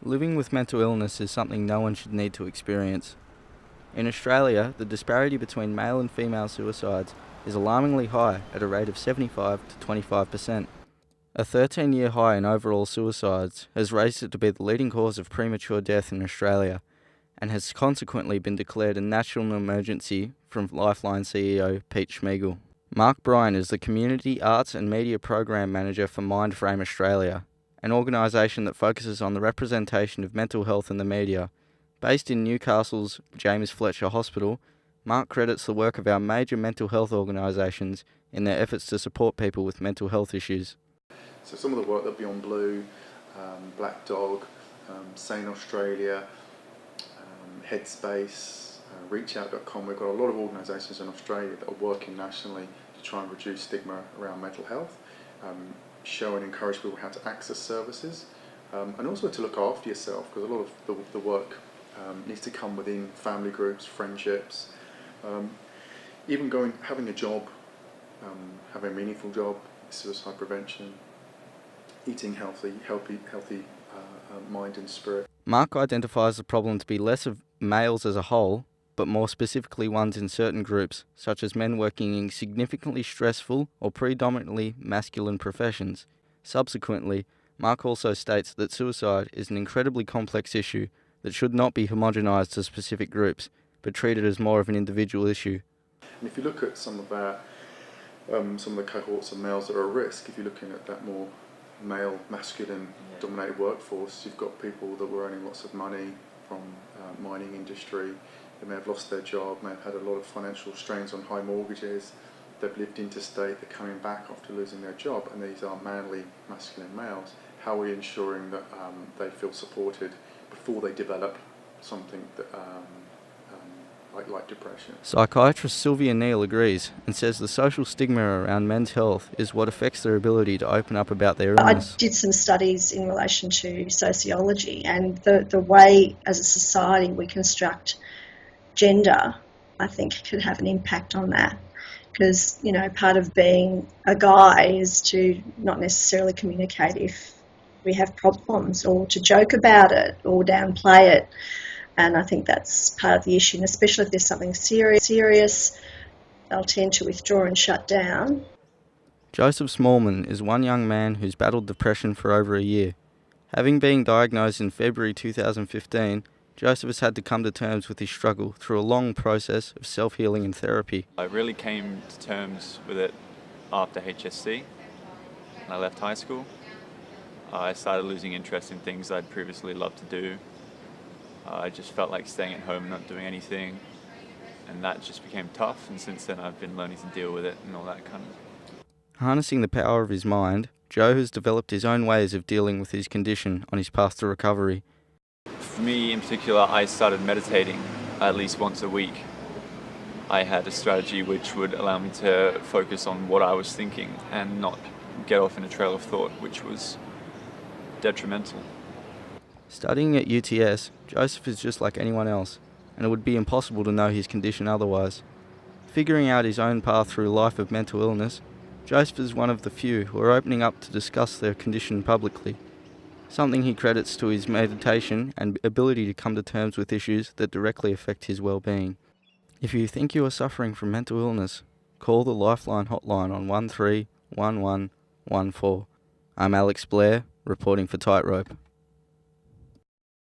Living with mental illness is something no one should need to experience. In Australia, the disparity between male and female suicides is alarmingly high at a rate of 75 to 25%. A 13-year high in overall suicides has raised it to be the leading cause of premature death in Australia and has consequently been declared a national emergency from Lifeline CEO Pete Schmeigel. Mark Bryan is the Community Arts and Media Program Manager for Mindframe Australia, an organisation that focuses on the representation of mental health in the media. Based in Newcastle's James Fletcher Hospital, Mark credits the work of our major mental health organisations in their efforts to support people with mental health issues. So some of the work that Beyond Blue, Black Dog, Sane Australia, Headspace, ReachOut.com, we've got a lot of organisations in Australia that are working nationally to try and reduce stigma around mental health, show and encourage people how to access services, and also to look after yourself, because a lot of the work needs to come within family groups, friendships, even having a job, having a meaningful job, suicide prevention, eating healthy mind and spirit. Mark identifies the problem to be less of males as a whole, but more specifically ones in certain groups, such as men working in significantly stressful or predominantly masculine professions. Subsequently, Mark also states that suicide is an incredibly complex issue that should not be homogenised to specific groups, but treated as more of an individual issue. And if you look at some of the cohorts of males that are at risk, if you're looking at that more male, masculine-dominated workforce, you've got people that were earning lots of money from mining industry. They may have lost their job, may have had a lot of financial strains on high mortgages. They've lived interstate, they're coming back after losing their job, and these are manly, masculine males. How are we ensuring that they feel supported before they develop something that, like depression? Psychiatrist Sylvia Neal agrees and says the social stigma around men's health is what affects their ability to open up about their illness. I did some studies in relation to sociology and the way as a society we construct gender, I think could have an impact on that. Because, part of being a guy is to not necessarily communicate if we have problems, or to joke about it or downplay it. And I think that's part of the issue, and especially if there's something serious, they'll tend to withdraw and shut down. Joseph Smallman is one young man who's battled depression for over a year. Having been diagnosed in February 2015, Joseph has had to come to terms with his struggle through a long process of self-healing and therapy. I really came to terms with it after HSC, when I left high school. I started losing interest in things I'd previously loved to do. I just felt like staying at home and not doing anything, and that just became tough, and since then I've been learning to deal with it and all that kind of. Harnessing the power of his mind, Joe has developed his own ways of dealing with his condition on his path to recovery. For me in particular, I started meditating at least once a week. I had a strategy which would allow me to focus on what I was thinking and not get off in a trail of thought, which was detrimental. Studying at UTS, Joseph is just like anyone else, and it would be impossible to know his condition otherwise. Figuring out his own path through a life of mental illness, Joseph is one of the few who are opening up to discuss their condition publicly, something he credits to his meditation and ability to come to terms with issues that directly affect his well-being. If you think you are suffering from mental illness, call the Lifeline hotline on 131114. I'm Alex Blair, reporting for Tightrope.